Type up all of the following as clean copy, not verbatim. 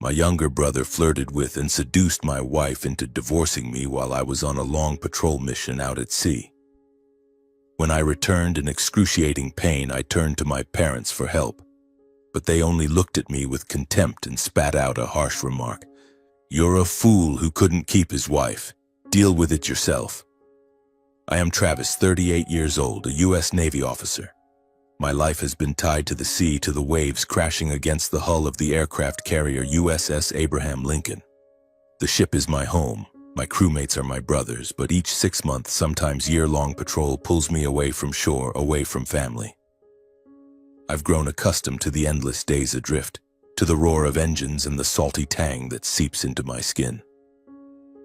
My younger brother flirted with and seduced my wife into divorcing me while I was on a long patrol mission out at sea. When I returned in excruciating pain, I turned to my parents for help, but they only looked at me with contempt and spat out a harsh remark. "You're a fool who couldn't keep his wife. Deal with it yourself." I am Travis, 38 years old, a U.S. Navy officer. My life has been tied to the sea, to the waves crashing against the hull of the aircraft carrier USS Abraham Lincoln. The ship is my home. My crewmates are my brothers, but each 6-month, sometimes year-long patrol pulls me away from shore, away from family. I've grown accustomed to the endless days adrift, to the roar of engines and the salty tang that seeps into my skin.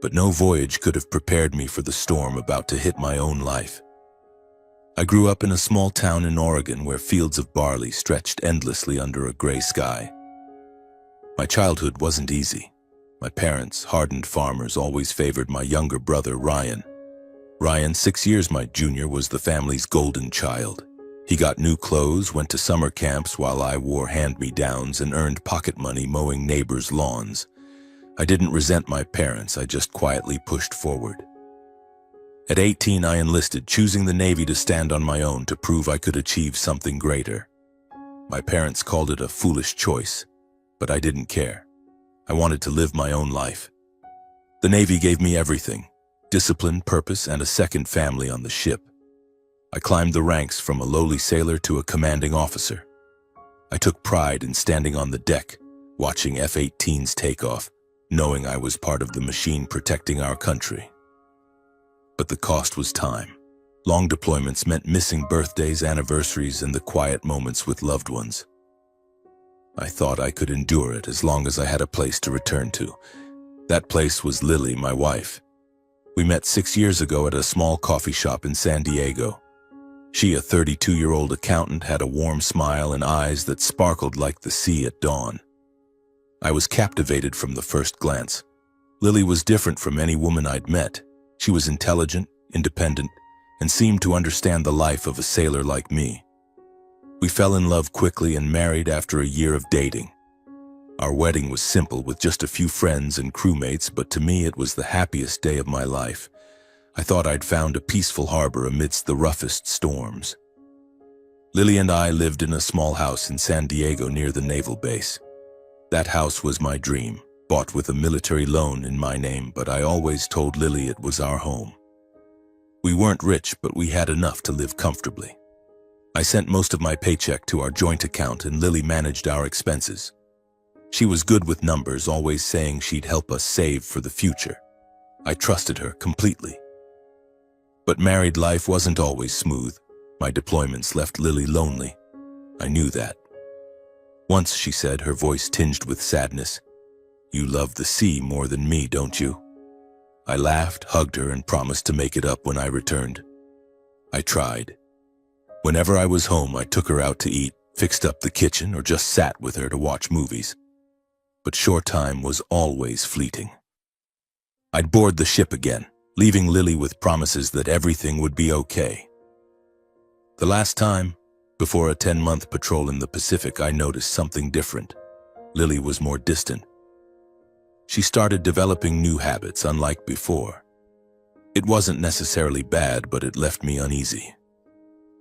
But no voyage could have prepared me for the storm about to hit my own life. I grew up in a small town in Oregon where fields of barley stretched endlessly under a gray sky. My childhood wasn't easy. My parents, hardened farmers, always favored my younger brother, Ryan. Ryan, 6 years my junior, was the family's golden child. He got new clothes, went to summer camps while I wore hand-me-downs, and earned pocket money mowing neighbors' lawns. I didn't resent my parents, I just quietly pushed forward. At 18, I enlisted, choosing the Navy to stand on my own, to prove I could achieve something greater. My parents called it a foolish choice, but I didn't care. I wanted to live my own life. The Navy gave me everything: discipline, purpose, and a second family on the ship. I climbed the ranks from a lowly sailor to a commanding officer. I took pride in standing on the deck, watching F-18s take off, knowing I was part of the machine protecting our country. But the cost was time. Long deployments meant missing birthdays, anniversaries, and the quiet moments with loved ones. I thought I could endure it as long as I had a place to return to. That place was Lily, my wife. We met 6 years ago at a small coffee shop in San Diego. She, a 32-year-old accountant, had a warm smile and eyes that sparkled like the sea at dawn. I was captivated from the first glance. Lily was different from any woman I'd met. She was intelligent, independent, and seemed to understand the life of a sailor like me. We fell in love quickly and married after a year of dating. Our wedding was simple, with just a few friends and crewmates, but to me it was the happiest day of my life. I thought I'd found a peaceful harbor amidst the roughest storms. Lily and I lived in a small house in San Diego near the naval base. That house was my dream, bought with a military loan in my name, but I always told Lily it was our home. We weren't rich, but we had enough to live comfortably. I sent most of my paycheck to our joint account, and Lily managed our expenses. She was good with numbers, always saying she'd help us save for the future. I trusted her completely. But married life wasn't always smooth. My deployments left Lily lonely. I knew that. Once she said, her voice tinged with sadness, "You love the sea more than me, don't you?" I laughed, hugged her, and promised to make it up when I returned. I tried. Whenever I was home, I took her out to eat, fixed up the kitchen, or just sat with her to watch movies. But short time was always fleeting. I'd board the ship again, leaving Lily with promises that everything would be okay. The last time, before a 10-month patrol in the Pacific, I noticed something different. Lily was more distant. She started developing new habits, unlike before. It wasn't necessarily bad, but it left me uneasy.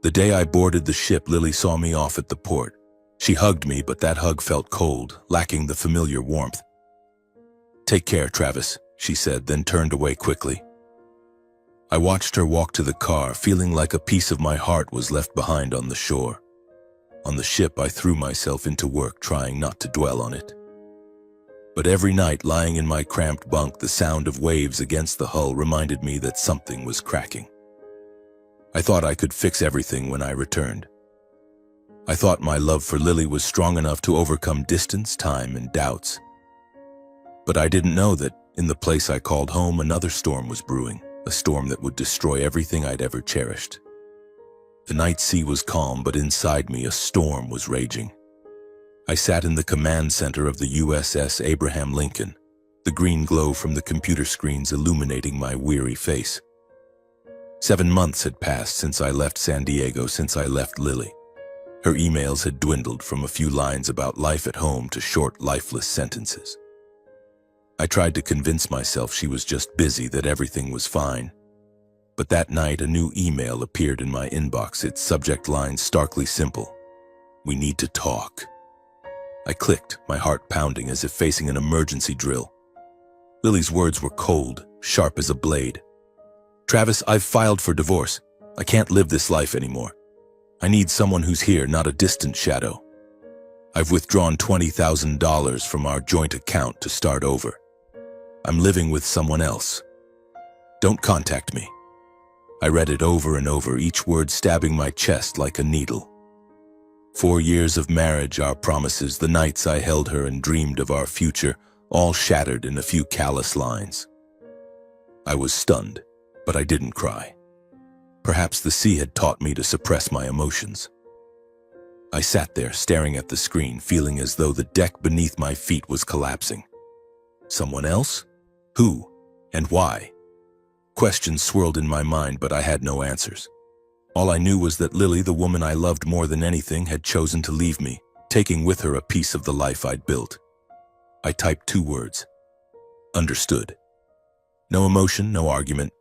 The day I boarded the ship, Lily saw me off at the port. She hugged me, but that hug felt cold, lacking the familiar warmth. "Take care, Travis," she said, then turned away quickly. I watched her walk to the car, feeling like a piece of my heart was left behind on the shore. On the ship, I threw myself into work, trying not to dwell on it. But every night, lying in my cramped bunk, the sound of waves against the hull reminded me that something was cracking. I thought I could fix everything when I returned. I thought my love for Lily was strong enough to overcome distance, time, and doubts. But I didn't know that, in the place I called home, another storm was brewing, a storm that would destroy everything I'd ever cherished. The night sea was calm, but inside me a storm was raging. I sat in the command center of the USS Abraham Lincoln, the green glow from the computer screens illuminating my weary face. 7 months had passed since I left San Diego, since I left Lily. Her emails had dwindled from a few lines about life at home to short, lifeless sentences. I tried to convince myself she was just busy, that everything was fine. But that night, a new email appeared in my inbox, its subject line starkly simple: "We need to talk." I clicked, my heart pounding as if facing an emergency drill. Lily's words were cold, sharp as a blade. "Travis, I've filed for divorce. I can't live this life anymore. I need someone who's here, not a distant shadow. I've withdrawn $20,000 from our joint account to start over. I'm living with someone else. Don't contact me." I read it over and over, each word stabbing my chest like a needle. 4 years of marriage, our promises, the nights I held her and dreamed of our future, all shattered in a few callous lines. I was stunned, but I didn't cry. Perhaps the sea had taught me to suppress my emotions. I sat there, staring at the screen, feeling as though the deck beneath my feet was collapsing. Someone else? Who? And why? Questions swirled in my mind, but I had no answers. All I knew was that Lily, the woman I loved more than anything, had chosen to leave me, taking with her a piece of the life I'd built. I typed 2 words: understood. No emotion, no argument.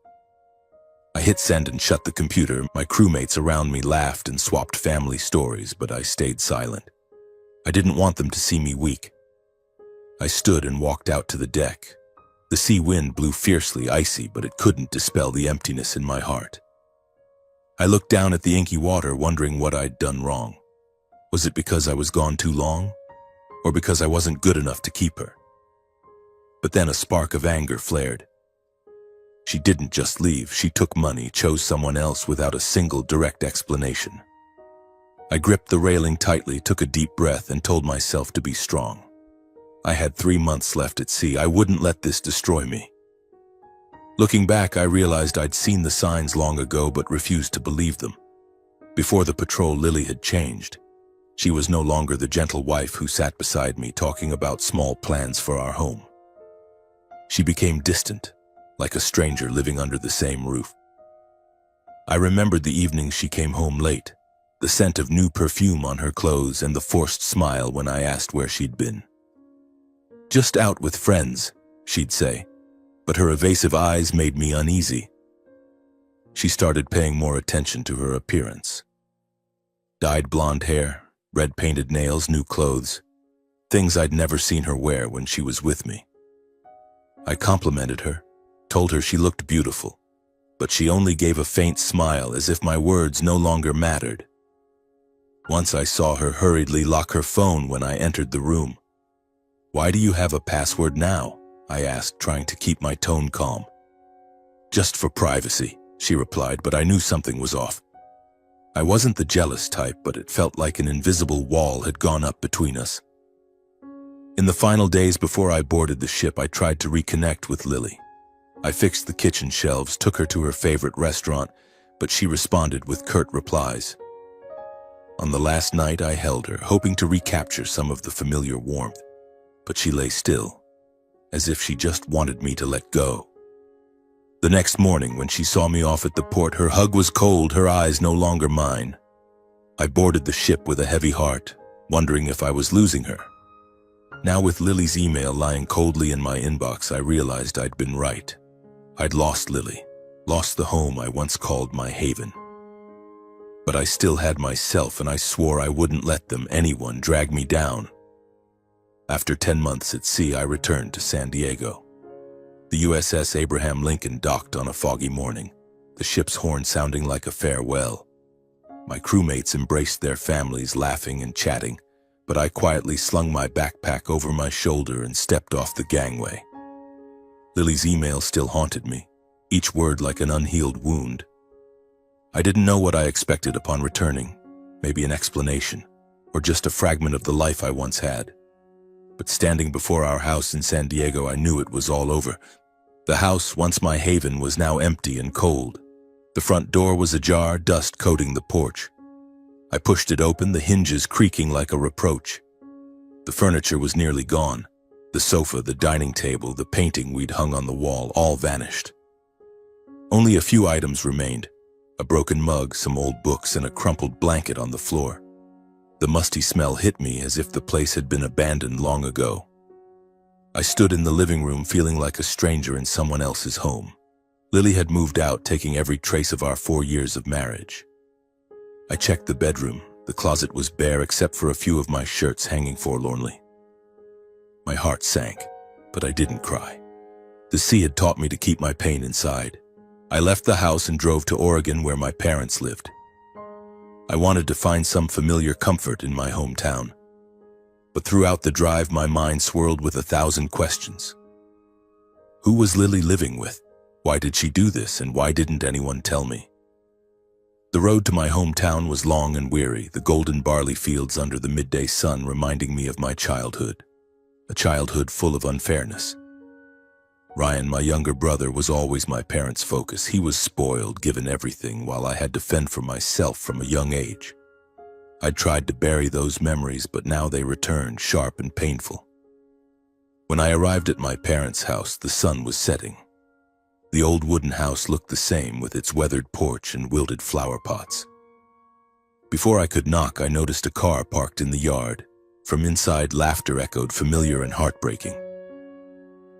I hit send and shut the computer. My crewmates around me laughed and swapped family stories, but I stayed silent. I didn't want them to see me weak. I stood and walked out to the deck. The sea wind blew fiercely, icy, but it couldn't dispel the emptiness in my heart. I looked down at the inky water, wondering what I'd done wrong. Was it because I was gone too long? Or because I wasn't good enough to keep her? But then a spark of anger flared. She didn't just leave, she took money, chose someone else without a single direct explanation. I gripped the railing tightly, took a deep breath, and told myself to be strong. I had 3 months left at sea. I wouldn't let this destroy me. Looking back, I realized I'd seen the signs long ago but refused to believe them. Before the patrol, Lily had changed. She was no longer the gentle wife who sat beside me talking about small plans for our home. She became distant, like a stranger living under the same roof. I remembered the evenings she came home late, the scent of new perfume on her clothes and the forced smile when I asked where she'd been. "Just out with friends," she'd say, but her evasive eyes made me uneasy. She started paying more attention to her appearance. Dyed blonde hair, red painted nails, new clothes, things I'd never seen her wear when she was with me. I complimented her, told her she looked beautiful, but she only gave a faint smile as if my words no longer mattered. Once I saw her hurriedly lock her phone when I entered the room. "Why do you have a password now?" I asked, trying to keep my tone calm. "Just for privacy," she replied, but I knew something was off. I wasn't the jealous type, but it felt like an invisible wall had gone up between us. In the final days before I boarded the ship, I tried to reconnect with Lily. I fixed the kitchen shelves, took her to her favorite restaurant, but she responded with curt replies. On the last night, I held her, hoping to recapture some of the familiar warmth, but she lay still, as if she just wanted me to let go. The next morning, when she saw me off at the port, her hug was cold, her eyes no longer mine. I boarded the ship with a heavy heart, wondering if I was losing her. Now, with Lily's email lying coldly in my inbox, I realized I'd been right. I'd lost Lily, lost the home I once called my haven. But I still had myself, and I swore I wouldn't let them, anyone, drag me down. After 10 months at sea, I returned to San Diego. The USS Abraham Lincoln docked on a foggy morning, the ship's horn sounding like a farewell. My crewmates embraced their families, laughing and chatting, but I quietly slung my backpack over my shoulder and stepped off the gangway. Lily's email still haunted me, each word like an unhealed wound. I didn't know what I expected upon returning, maybe an explanation, or just a fragment of the life I once had. But standing before our house in San Diego, I knew it was all over. The house, once my haven, was now empty and cold. The front door was ajar, dust coating the porch. I pushed it open, the hinges creaking like a reproach. The furniture was nearly gone. The sofa, the dining table, the painting we'd hung on the wall, all vanished. Only a few items remained: a broken mug, some old books, and a crumpled blanket on the floor. The musty smell hit me as if the place had been abandoned long ago. I stood in the living room feeling like a stranger in someone else's home. Lily had moved out, taking every trace of our 4 years of marriage. I checked the bedroom. The closet was bare except for a few of my shirts hanging forlornly. My heart sank, but I didn't cry. The sea had taught me to keep my pain inside. I left the house and drove to Oregon where my parents lived. I wanted to find some familiar comfort in my hometown. But throughout the drive, my mind swirled with 1,000 questions. Who was Lily living with? Why did she do this, and why didn't anyone tell me? The road to my hometown was long and weary, the golden barley fields under the midday sun reminding me of my childhood, a childhood full of unfairness. Ryan, my younger brother, was always my parents' focus. He was spoiled, given everything, while I had to fend for myself from a young age. I tried to bury those memories, but now they returned, sharp and painful. When I arrived at my parents' house, the sun was setting. The old wooden house looked the same, with its weathered porch and wilted flower pots. Before I could knock, I noticed a car parked in the yard. From inside, laughter echoed, familiar and heartbreaking.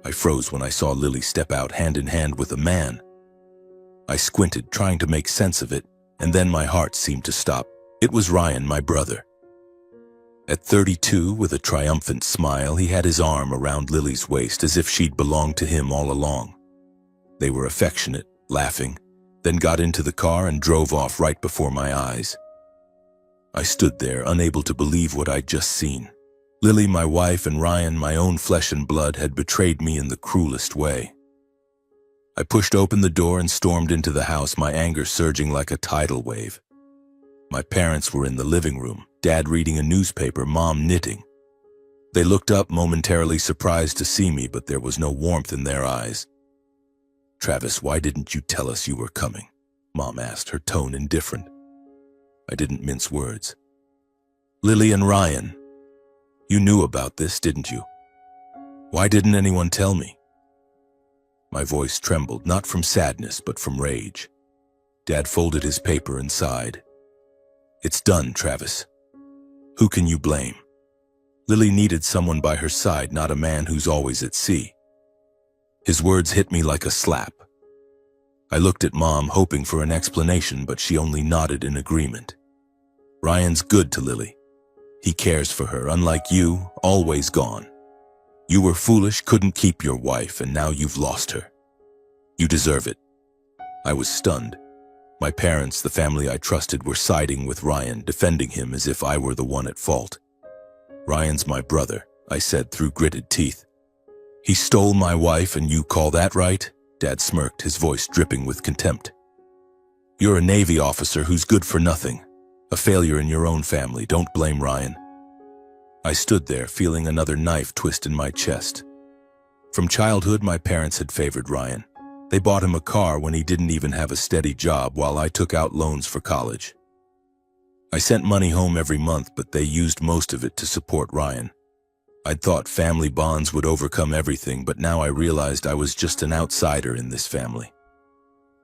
I froze when I saw Lily step out hand in hand with a man. I squinted, trying to make sense of it, and then my heart seemed to stop. It was Ryan, my brother. At 32, with a triumphant smile, he had his arm around Lily's waist as if she'd belonged to him all along. They were affectionate, laughing, then got into the car and drove off right before my eyes. I stood there, unable to believe what I'd just seen. Lily, my wife, and Ryan, my own flesh and blood, had betrayed me in the cruelest way. I pushed open the door and stormed into the house, my anger surging like a tidal wave. My parents were in the living room, Dad reading a newspaper, Mom knitting. They looked up, momentarily surprised to see me, but there was no warmth in their eyes. "Travis, why didn't you tell us you were coming?" Mom asked, her tone indifferent. I didn't mince words. "Lily and Ryan, you knew about this, didn't you? Why didn't anyone tell me?" My voice trembled, not from sadness, but from rage. Dad folded his paper and sighed. "It's done, Travis. Who can you blame? Lily needed someone by her side, not a man who's always at sea." His words hit me like a slap. I looked at Mom, hoping for an explanation, but she only nodded in agreement. "Ryan's good to Lily. He cares for her, unlike you, always gone. You were foolish, couldn't keep your wife, and now you've lost her. You deserve it." I was stunned. My parents, the family I trusted, were siding with Ryan, defending him as if I were the one at fault. "Ryan's my brother," I said through gritted teeth. "He stole my wife, and you call that right?" Dad smirked, his voice dripping with contempt. "You're a Navy officer who's good for nothing, a failure in your own family. Don't blame Ryan." I stood there, feeling another knife twist in my chest. From childhood, my parents had favored Ryan. They bought him a car when he didn't even have a steady job, while I took out loans for college. I sent money home every month, but they used most of it to support Ryan. I'd thought family bonds would overcome everything, but now I realized I was just an outsider in this family.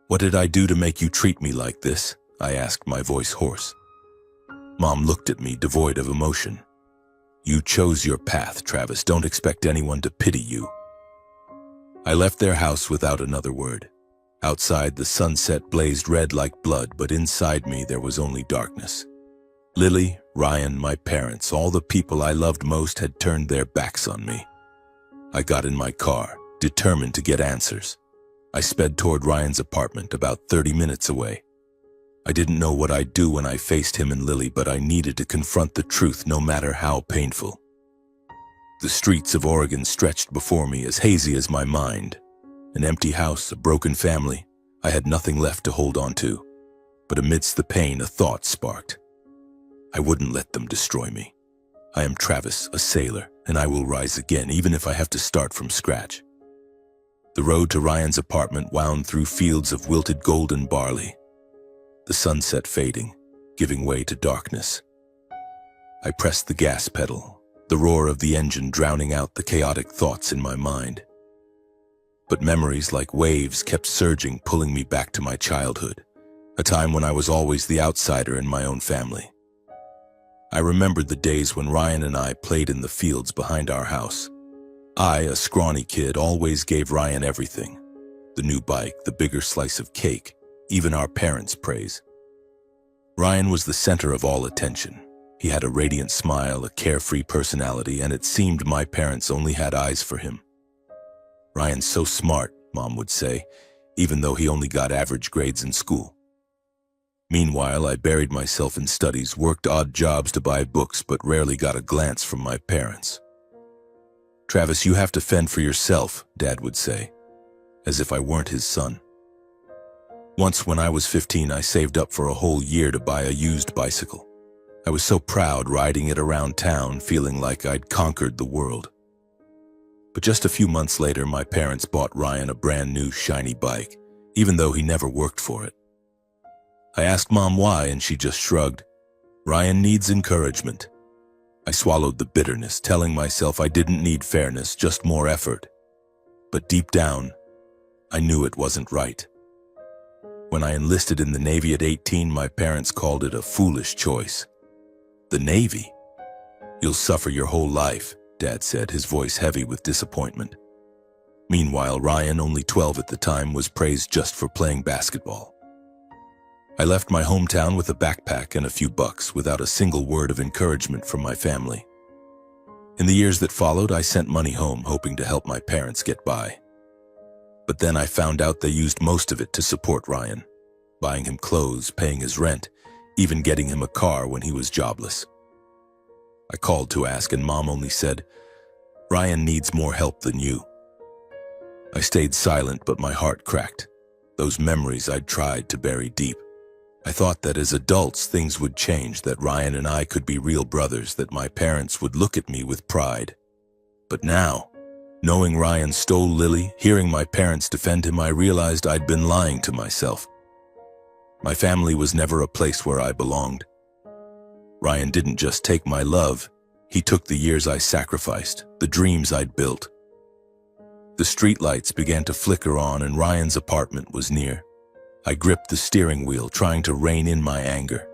"What did I do to make you treat me like this?" I asked, my voice hoarse. Mom looked at me, devoid of emotion. "You chose your path, Travis. Don't expect anyone to pity you." I left their house without another word. Outside, the sunset blazed red like blood, but inside me there was only darkness. Lily, Ryan, my parents, all the people I loved most had turned their backs on me. I got in my car, determined to get answers. I sped toward Ryan's apartment, about 30 minutes away. I didn't know what I'd do when I faced him and Lily, but I needed to confront the truth, no matter how painful. The streets of Oregon stretched before me, as hazy as my mind. An empty house, a broken family. I had nothing left to hold on to. But amidst the pain, a thought sparked. I wouldn't let them destroy me. I am Travis, a sailor, and I will rise again, even if I have to start from scratch. The road to Ryan's apartment wound through fields of wilted golden barley. The sunset fading, giving way to darkness. I pressed the gas pedal, the roar of the engine drowning out the chaotic thoughts in my mind. But memories like waves kept surging, pulling me back to my childhood, a time when I was always the outsider in my own family. I remembered the days when Ryan and I played in the fields behind our house. I, a scrawny kid, always gave Ryan everything. The new bike, the bigger slice of cake, even our parents' praise. Ryan was the center of all attention. He had a radiant smile, a carefree personality, and it seemed my parents only had eyes for him. "Ryan's so smart," Mom would say, even though he only got average grades in school. Meanwhile, I buried myself in studies, worked odd jobs to buy books, but rarely got a glance from my parents. "Travis, you have to fend for yourself," Dad would say, as if I weren't his son. Once when I was 15, I saved up for a whole year to buy a used bicycle. I was so proud riding it around town, feeling like I'd conquered the world. But just a few months later, my parents bought Ryan a brand new shiny bike, even though he never worked for it. I asked Mom why, and she just shrugged. "Ryan needs encouragement." I swallowed the bitterness, telling myself I didn't need fairness, just more effort. But deep down, I knew it wasn't right. When I enlisted in the Navy at 18, my parents called it a foolish choice. "The Navy? You'll suffer your whole life," Dad said, his voice heavy with disappointment. Meanwhile, Ryan, only 12 at the time, was praised just for playing basketball. I left my hometown with a backpack and a few bucks, without a single word of encouragement from my family. In the years that followed, I sent money home, hoping to help my parents get by. But then I found out they used most of it to support Ryan, buying him clothes, paying his rent, even getting him a car when he was jobless. I called to ask, and Mom only said, "Ryan needs more help than you." I stayed silent, but my heart cracked. Those memories I'd tried to bury deep. I thought that as adults things would change, that Ryan and I could be real brothers, that my parents would look at me with pride. But now, knowing Ryan stole Lily, hearing my parents defend him, I realized I'd been lying to myself. My family was never a place where I belonged. Ryan didn't just take my love, he took the years I sacrificed, the dreams I'd built. The streetlights began to flicker on, and Ryan's apartment was near. I gripped the steering wheel, trying to rein in my anger.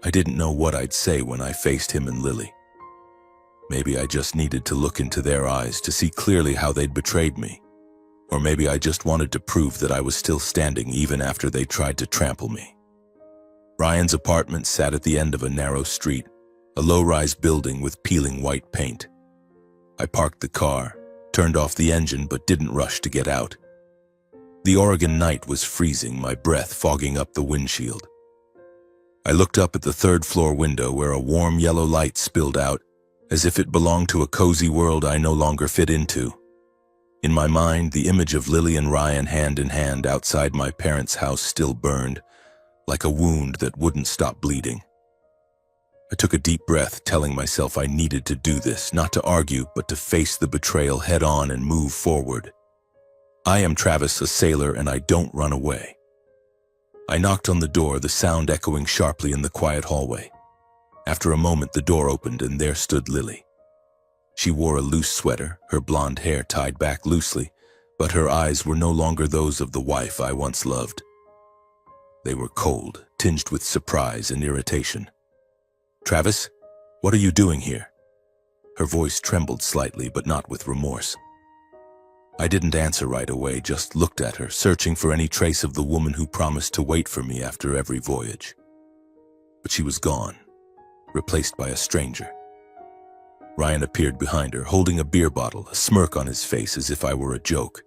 I didn't know what I'd say when I faced him and Lily. Maybe I just needed to look into their eyes to see clearly how they'd betrayed me. Or maybe I just wanted to prove that I was still standing even after they tried to trample me. Ryan's apartment sat at the end of a narrow street, a low-rise building with peeling white paint. I parked the car, turned off the engine, but didn't rush to get out. The Oregon night was freezing, my breath fogging up the windshield. I looked up at the third-floor window where a warm yellow light spilled out, as if it belonged to a cozy world I no longer fit into. In my mind, the image of Lily and Ryan hand in hand outside my parents' house still burned, like a wound that wouldn't stop bleeding. I took a deep breath, telling myself I needed to do this, not to argue, but to face the betrayal head-on and move forward. I am Travis, a sailor, and I don't run away. I knocked on the door, the sound echoing sharply in the quiet hallway. After a moment, the door opened, and there stood Lily. She wore a loose sweater, her blonde hair tied back loosely, but her eyes were no longer those of the wife I once loved. They were cold, tinged with surprise and irritation. "Travis, what are you doing here?" Her voice trembled slightly, but not with remorse. I didn't answer right away, just looked at her, searching for any trace of the woman who promised to wait for me after every voyage. But she was gone, replaced by a stranger. Ryan appeared behind her, holding a beer bottle, a smirk on his face as if I were a joke.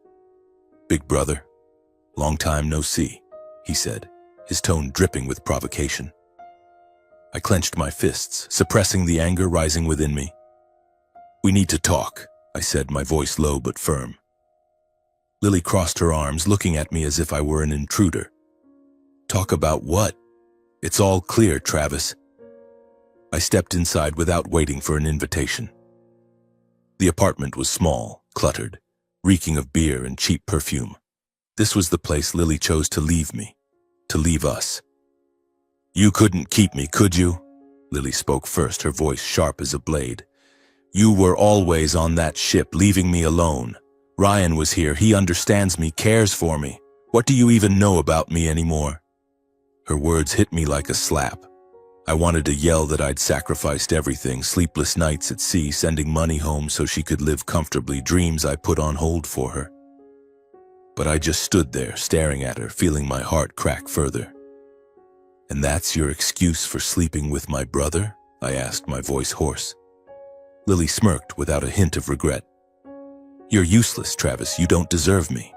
"Big brother, long time no see," he said, his tone dripping with provocation. I clenched my fists, suppressing the anger rising within me. "We need to talk," I said, my voice low but firm. Lily crossed her arms, looking at me as if I were an intruder. "Talk about what? It's all clear, Travis." I stepped inside without waiting for an invitation. The apartment was small, cluttered, reeking of beer and cheap perfume. This was the place Lily chose to leave me, to leave us. "You couldn't keep me, could you?" Lily spoke first, her voice sharp as a blade. "You were always on that ship, leaving me alone. Ryan was here, he understands me, cares for me. What do you even know about me anymore?" Her words hit me like a slap. I wanted to yell that I'd sacrificed everything, sleepless nights at sea, sending money home so she could live comfortably, dreams I put on hold for her. But I just stood there, staring at her, feeling my heart crack further. "And that's your excuse for sleeping with my brother?" I asked, my voice hoarse. Lily smirked without a hint of regret. "You're useless, Travis. You don't deserve me."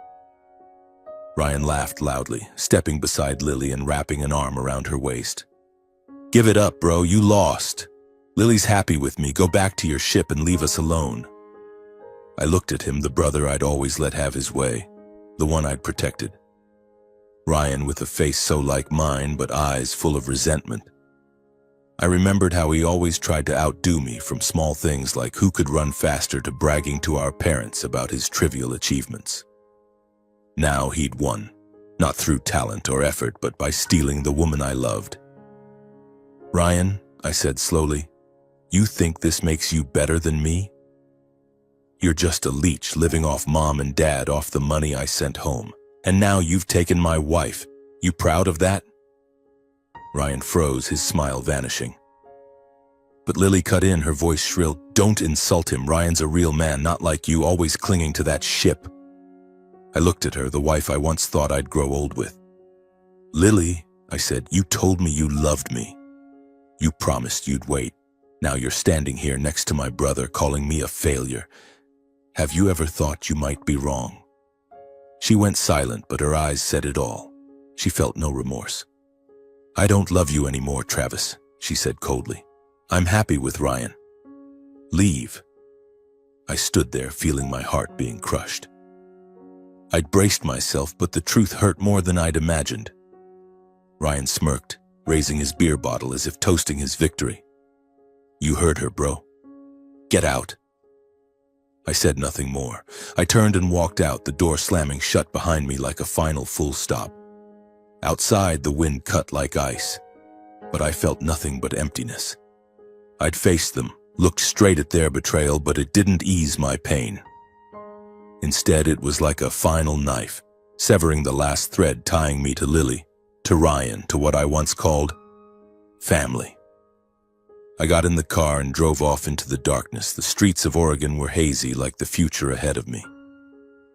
Ryan laughed loudly, stepping beside Lily and wrapping an arm around her waist. "Give it up, bro. You lost. Lily's happy with me. Go back to your ship and leave us alone." I looked at him, the brother I'd always let have his way, the one I'd protected. Ryan with a face so like mine, but eyes full of resentment. I remembered how he always tried to outdo me, from small things like who could run faster to bragging to our parents about his trivial achievements. Now he'd won, not through talent or effort, but by stealing the woman I loved. "Ryan," I said slowly, "you think this makes you better than me? You're just a leech living off mom and dad, off the money I sent home. And now you've taken my wife. You proud of that?" Ryan froze, his smile vanishing. But Lily cut in, her voice shrill. "Don't insult him. Ryan's a real man, not like you, always clinging to that ship." I looked at her, the wife I once thought I'd grow old with. "Lily," I said, "you told me you loved me. You promised you'd wait. Now you're standing here next to my brother, calling me a failure. Have you ever thought you might be wrong?" She went silent, but her eyes said it all. She felt no remorse. "I don't love you anymore, Travis," she said coldly. "I'm happy with Ryan. Leave." I stood there, feeling my heart being crushed. I'd braced myself, but the truth hurt more than I'd imagined. Ryan smirked, raising his beer bottle as if toasting his victory. "You heard her, bro. Get out." I said nothing more. I turned and walked out, the door slamming shut behind me like a final full stop. Outside, the wind cut like ice, but I felt nothing but emptiness. I'd faced them, looked straight at their betrayal, but it didn't ease my pain. Instead, it was like a final knife, severing the last thread tying me to Lily, to Ryan, to what I once called family. I got in the car and drove off into the darkness. The streets of Oregon were hazy, like the future ahead of me.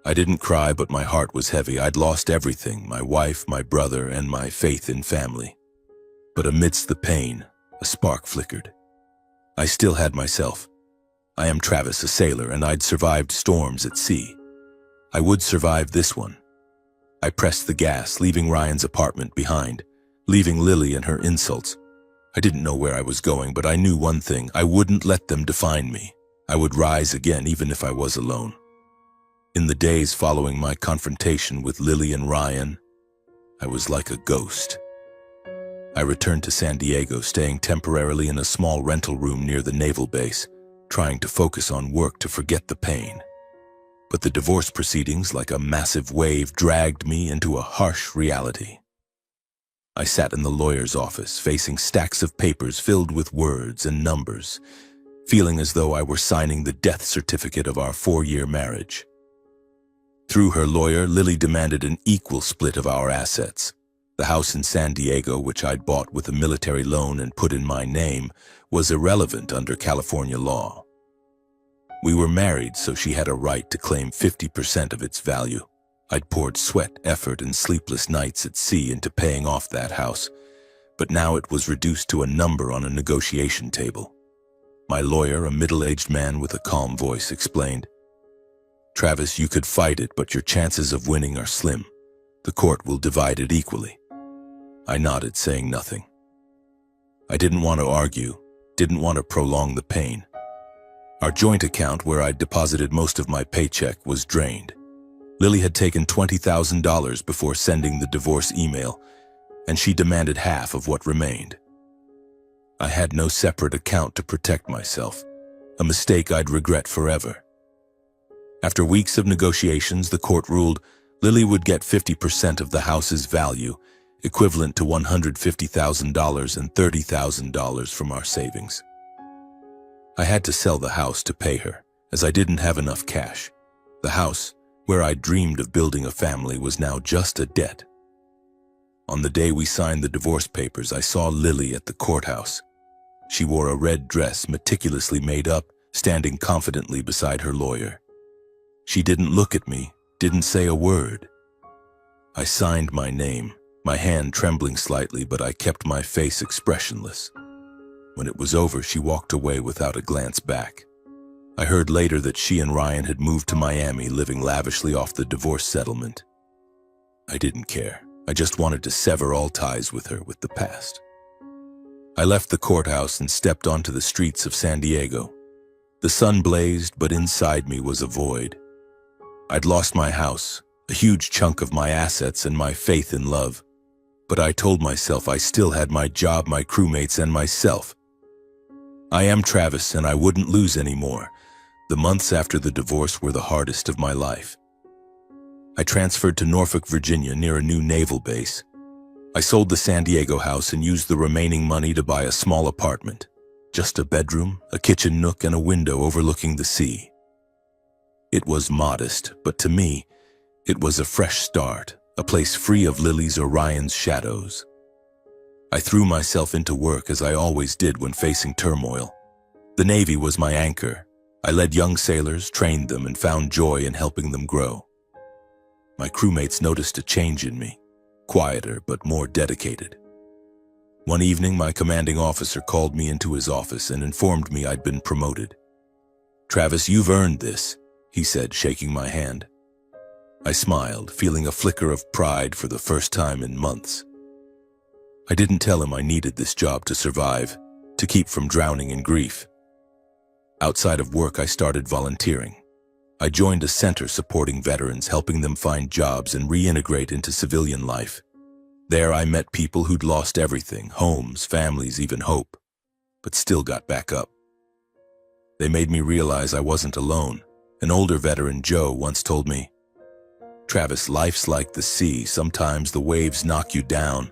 I didn't cry, but my heart was heavy. I'd lost everything, my wife, my brother, and my faith in family. But amidst the pain, a spark flickered. I still had myself. I am Travis, a sailor, and I'd survived storms at sea. I would survive this one. I pressed the gas, leaving Ryan's apartment behind, leaving Lily and her insults. I didn't know where I was going, but I knew one thing: I wouldn't let them define me. I would rise again, even if I was alone. In the days following my confrontation with Lily and Ryan, I was like a ghost. I returned to San Diego, staying temporarily in a small rental room near the naval base, trying to focus on work to forget the pain. But the divorce proceedings, like a massive wave, dragged me into a harsh reality. I sat in the lawyer's office, facing stacks of papers filled with words and numbers, feeling as though I were signing the death certificate of our 4-year marriage. Through her lawyer, Lily demanded an equal split of our assets. The house in San Diego, which I'd bought with a military loan and put in my name, was irrelevant under California law. We were married, so she had a right to claim 50% of its value. I'd poured sweat, effort, and sleepless nights at sea into paying off that house, but now it was reduced to a number on a negotiation table. My lawyer, a middle-aged man with a calm voice, explained, "Travis, you could fight it, but your chances of winning are slim. The court will divide it equally." I nodded, saying nothing. I didn't want to argue, didn't want to prolong the pain. Our joint account, where I'd deposited most of my paycheck, was drained. Lily had taken $20,000 before sending the divorce email, and she demanded half of what remained. I had no separate account to protect myself, a mistake I'd regret forever. After weeks of negotiations, the court ruled Lily would get 50% of the house's value, equivalent to $150,000 and $30,000 from our savings. I had to sell the house to pay her, as I didn't have enough cash. The house, where I dreamed of building a family, was now just a debt. On the day we signed the divorce papers, I saw Lily at the courthouse. She wore a red dress, meticulously made up, standing confidently beside her lawyer. She didn't look at me, didn't say a word. I signed my name, my hand trembling slightly, but I kept my face expressionless. When it was over, she walked away without a glance back. I heard later that she and Ryan had moved to Miami, living lavishly off the divorce settlement. I didn't care. I just wanted to sever all ties with her, with the past. I left the courthouse and stepped onto the streets of San Diego. The sun blazed, but inside me was a void. I'd lost my house, a huge chunk of my assets and my faith in love. But I told myself I still had my job, my crewmates, and myself. I am Travis, and I wouldn't lose anymore. The months after the divorce were the hardest of my life. I transferred to Norfolk, Virginia, near a new naval base. I sold the San Diego house and used the remaining money to buy a small apartment. Just a bedroom, a kitchen nook, and a window overlooking the sea. It was modest, but to me, it was a fresh start, a place free of Lily's or Ryan's shadows. I threw myself into work as I always did when facing turmoil. The Navy was my anchor. I led young sailors, trained them, and found joy in helping them grow. My crewmates noticed a change in me, quieter but more dedicated. One evening, my commanding officer called me into his office and informed me I'd been promoted. "Travis, you've earned this," he said, shaking my hand. I smiled, feeling a flicker of pride for the first time in months. I didn't tell him I needed this job to survive, to keep from drowning in grief. Outside of work, I started volunteering. I joined a center supporting veterans, helping them find jobs and reintegrate into civilian life. There I met people who'd lost everything, homes, families, even hope, but still got back up. They made me realize I wasn't alone. An older veteran, Joe, once told me, "Travis, life's like the sea. Sometimes the waves knock you down,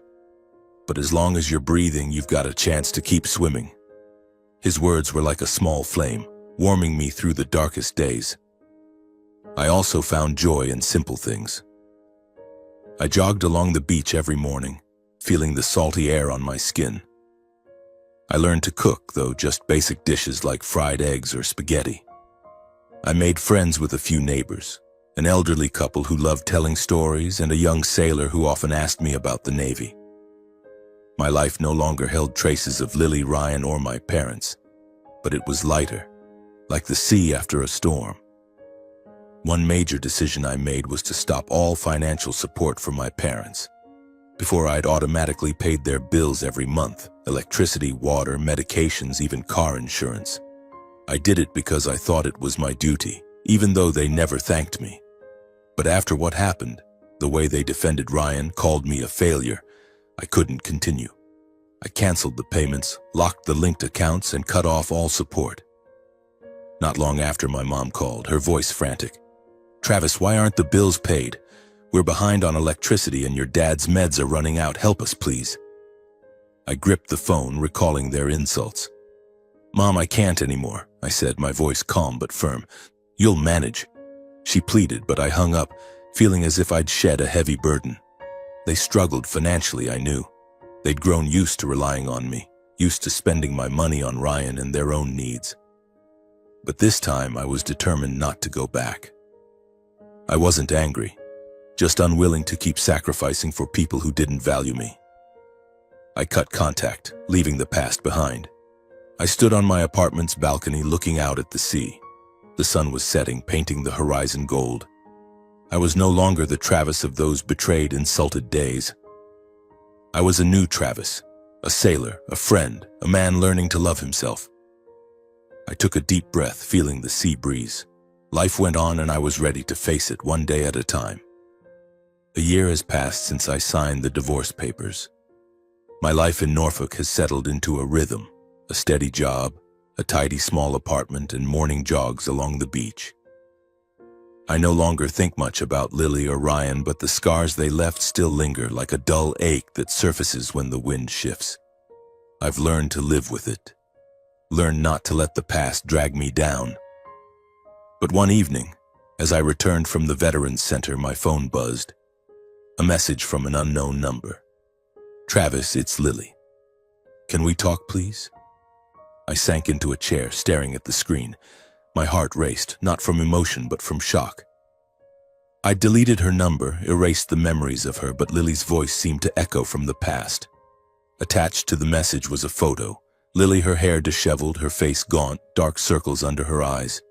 but as long as you're breathing, you've got a chance to keep swimming." His words were like a small flame, warming me through the darkest days. I also found joy in simple things. I jogged along the beach every morning, feeling the salty air on my skin. I learned to cook, though just basic dishes like fried eggs or spaghetti. I made friends with a few neighbors, an elderly couple who loved telling stories and a young sailor who often asked me about the Navy. My life no longer held traces of Lily, Ryan, or my parents, but it was lighter, like the sea after a storm. One major decision I made was to stop all financial support from my parents. Before, I'd automatically paid their bills every month, electricity, water, medications, even car insurance. I did it because I thought it was my duty, even though they never thanked me. But after what happened, the way they defended Ryan, called me a failure, I couldn't continue. I canceled the payments, locked the linked accounts, and cut off all support. Not long after, my mom called, her voice frantic. "Travis, why aren't the bills paid? We're behind on electricity and your dad's meds are running out. Help us, please." I gripped the phone, recalling their insults. "Mom, I can't anymore," I said, my voice calm but firm. "You'll manage." She pleaded, but I hung up, feeling as if I'd shed a heavy burden. They struggled financially, I knew. They'd grown used to relying on me, used to spending my money on Ryan and their own needs. But this time, I was determined not to go back. I wasn't angry, just unwilling to keep sacrificing for people who didn't value me. I cut contact, leaving the past behind. I stood on my apartment's balcony looking out at the sea. The sun was setting, painting the horizon gold. I was no longer the Travis of those betrayed, insulted days. I was a new Travis, a sailor, a friend, a man learning to love himself. I took a deep breath, feeling the sea breeze. Life went on and I was ready to face it, one day at a time. A year has passed since I signed the divorce papers. My life in Norfolk has settled into a rhythm, a steady job, a tidy small apartment, and morning jogs along the beach. I no longer think much about Lily or Ryan, but the scars they left still linger like a dull ache that surfaces when the wind shifts. I've learned to live with it, learned not to let the past drag me down. But one evening, as I returned from the Veterans Center, my phone buzzed. A message from an unknown number. Travis, it's Lily. Can we talk, please? I sank into a chair, staring at the screen. My heart raced, not from emotion, but from shock. I deleted her number, erased the memories of her, but Lily's voice seemed to echo from the past. Attached to the message was a photo. Lily, her hair disheveled, her face gaunt, dark circles under her eyes.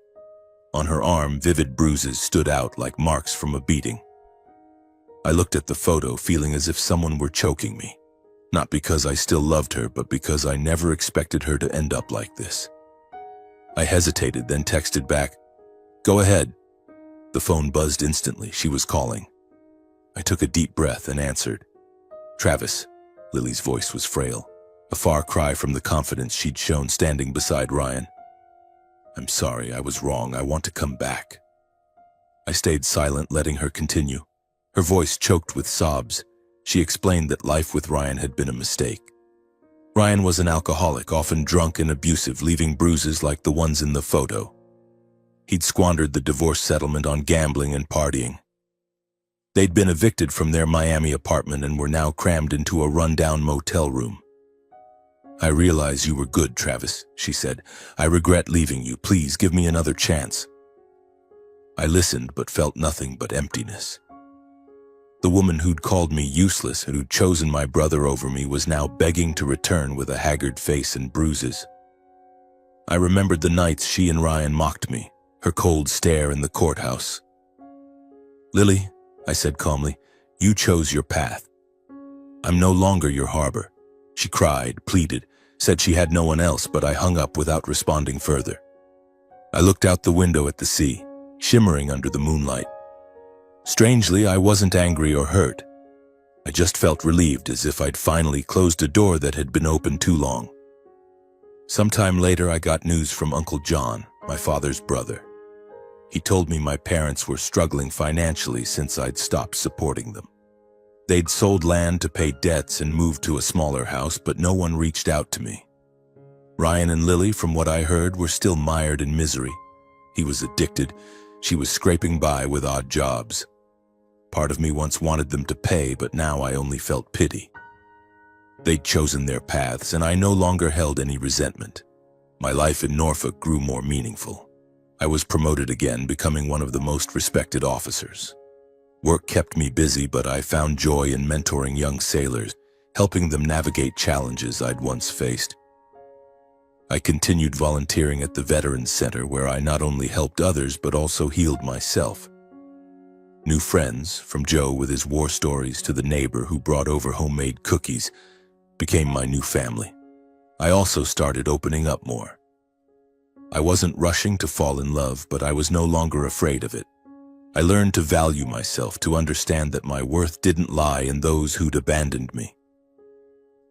On her arm, vivid bruises stood out like marks from a beating. I looked at the photo, feeling as if someone were choking me. Not because I still loved her, but because I never expected her to end up like this. I hesitated, then texted back, "Go ahead." The phone buzzed instantly. She was calling. I took a deep breath and answered. "Travis." Lily's voice was frail, a far cry from the confidence she'd shown standing beside Ryan. "I'm sorry, I was wrong. I want to come back." I stayed silent, letting her continue. Her voice choked with sobs. She explained that life with Ryan had been a mistake. Ryan was an alcoholic, often drunk and abusive, leaving bruises like the ones in the photo. He'd squandered the divorce settlement on gambling and partying. They'd been evicted from their Miami apartment and were now crammed into a rundown motel room. "I realize you were good, Travis," she said. "I regret leaving you. Please give me another chance." I listened but felt nothing but emptiness. The woman who'd called me useless and who'd chosen my brother over me was now begging to return with a haggard face and bruises. I remembered the nights she and Ryan mocked me, her cold stare in the courthouse. "Lily," I said calmly, "you chose your path. I'm no longer your harbor." She cried, pleaded, said she had no one else, but I hung up without responding further. I looked out the window at the sea, shimmering under the moonlight. Strangely, I wasn't angry or hurt. I just felt relieved, as if I'd finally closed a door that had been open too long. Sometime later, I got news from Uncle John, my father's brother. He told me my parents were struggling financially since I'd stopped supporting them. They'd sold land to pay debts and moved to a smaller house, but no one reached out to me. Ryan and Lily, from what I heard, were still mired in misery. He was addicted. She was scraping by with odd jobs. Part of me once wanted them to pay, but now I only felt pity. They'd chosen their paths, and I no longer held any resentment. My life in Norfolk grew more meaningful. I was promoted again, becoming one of the most respected officers. Work kept me busy, but I found joy in mentoring young sailors, helping them navigate challenges I'd once faced. I continued volunteering at the Veterans Center, where I not only helped others but also healed myself. New friends, from Joe with his war stories to the neighbor who brought over homemade cookies, became my new family. I also started opening up more. I wasn't rushing to fall in love, but I was no longer afraid of it. I learned to value myself, to understand that my worth didn't lie in those who'd abandoned me.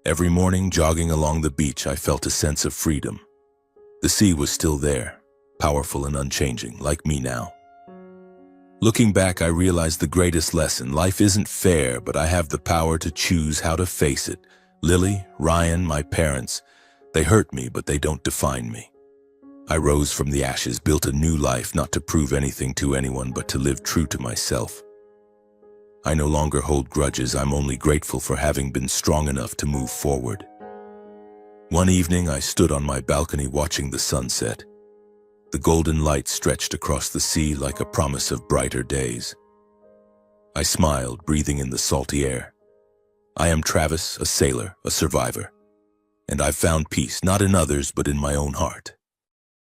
Every morning, jogging along the beach, I felt a sense of freedom. The sea was still there, powerful and unchanging, like me now. Looking back, I realized the greatest lesson: life isn't fair, but I have the power to choose how to face it. Lily, Ryan, my parents, they hurt me, but they don't define me. I rose from the ashes, built a new life, not to prove anything to anyone, but to live true to myself. I no longer hold grudges. I'm only grateful for having been strong enough to move forward. One evening, I stood on my balcony watching the sunset. The golden light stretched across the sea like a promise of brighter days. I smiled, breathing in the salty air. I am Travis, a sailor, a survivor. And I've found peace, not in others, but in my own heart.